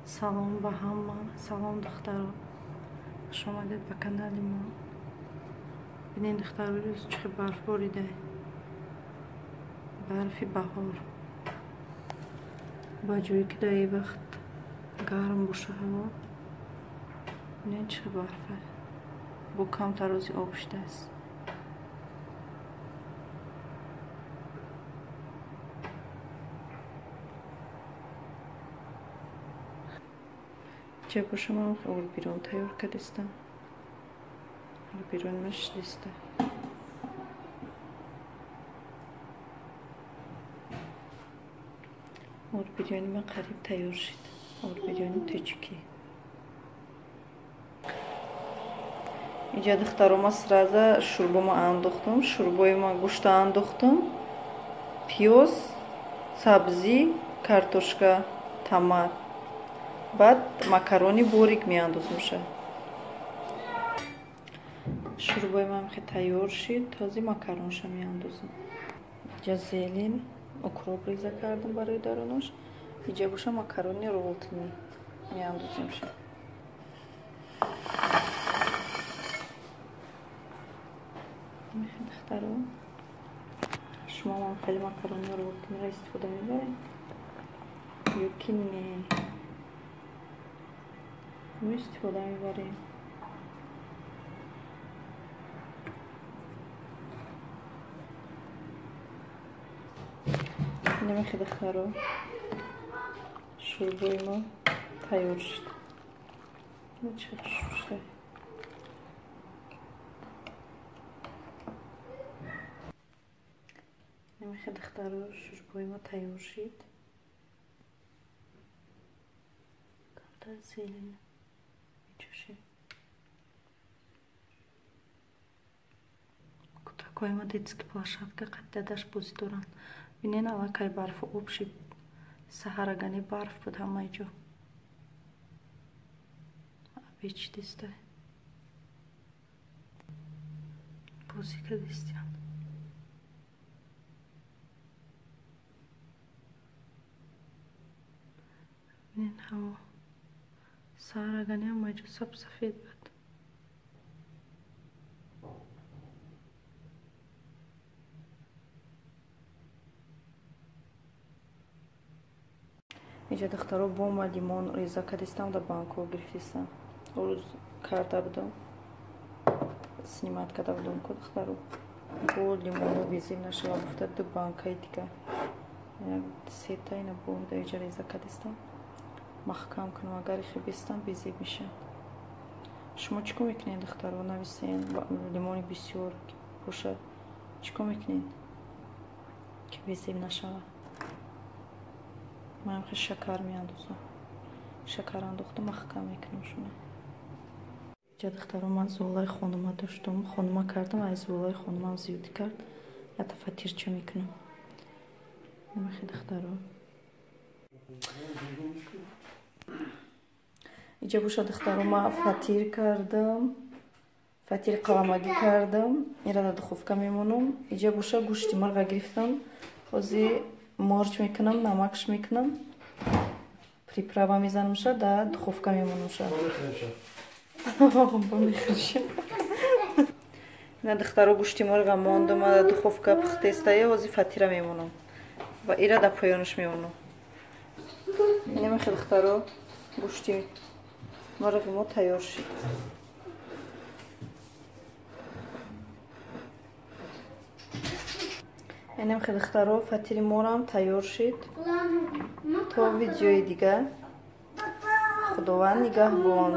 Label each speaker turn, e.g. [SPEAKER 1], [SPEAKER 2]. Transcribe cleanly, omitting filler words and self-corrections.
[SPEAKER 1] Салом ба ҳама, салом духтаро. Хуш омадед ба канали мо. Бинед духтаро, рӯз чӣ барф борида. Барфи баҳор. Ба ҷое ки дар ин вақт гарм боша ҳаво. Бинед чӣ барфа. Бо кам тарози об шудааст. Чӣ боша ман орбирон тайёр кардистам. Орбирон нашдиста. Орбирёни ман қариб тайёр шуд. Орбирёни тӯчуки. Инҷа духтаро ман сразу шӯрбома андохтам. Шӯрбои ман гӯшта андохтам. Пиёз, сабзӣ, картошка, томат. Баъд макарони борик меандозам ша. Шӯрбои ман хе тайёр шуд. Ҳозир макаронша меандозам. Инҷа зелен, укроп реза кардам барои даронош. Инҷа боша макарони ролтни меандозам ша. Духтаро, шумо ман хеле макарони ролтниро истифода мебаред? Ё ки не? Мо истифода мебарем. Намехе духтаро, шӯрбои мо тайёр шуд. Намехе духтаро, шӯрбои мо тайёр шуд. Камтар зелен мечӯшем. Кӯтакҳои мо детский площадка қаттадаш бозӣ доранд. Бинен аллакай барфу об шуд. Саҳарагани барф буд ҳамаи ҷо. Абечидиста. Бозӣ кардистиян. Бинен ҳаво. Саҳарагани ҳамаи ҷо сабсафед буд. Инҷа духтаро бома лимон реза кардистам дар банкҳо гирифтистам. Рӯз карда будам. Снимат карда будам ку духтаро. Бо лимоно везем нашава гуфта ду банкаи дига. Як сета ина боми дар инҷа реза кардистам. Маҳкам кунам, агар ихе бистам безеб мешавад. Шумо чӣ кор мекунед духтаро? Нависен лимони бисёр бошад. Чӣ кор мекунед ки безеб нашавад? Ман хе шакар меандозам. Шакар андохта маҳкам мекунам шумо. Инҷа духтаро ман золаи хонума доштам. Хонума кардам, аз золаи хонумам зиёдӣ кард. Як дафъа тирча мекунам. Намехе духтаро. Инҷа боша духтаро ман фатир кардам. Фатири қаламагӣ кардам. Инра дар духовка мемонам. Инҷа боша гӯшти марға гирифтам. Ҳозир морч мекунам, намакш мекунам. Приправа мезанам ша, дар духовка мемонам ша. Ина духтаро гӯшти марға мондам дар духовка пухтестая. Ҳозир фатира мемонам. Ва ира дар поёнаш мемонам. Намехе духтаро, гӯшти марғи мо тайёр шуд. Намехе духтаро, фатири морам тайёр шуд. То видеои дига. Худованд нигаҳбон.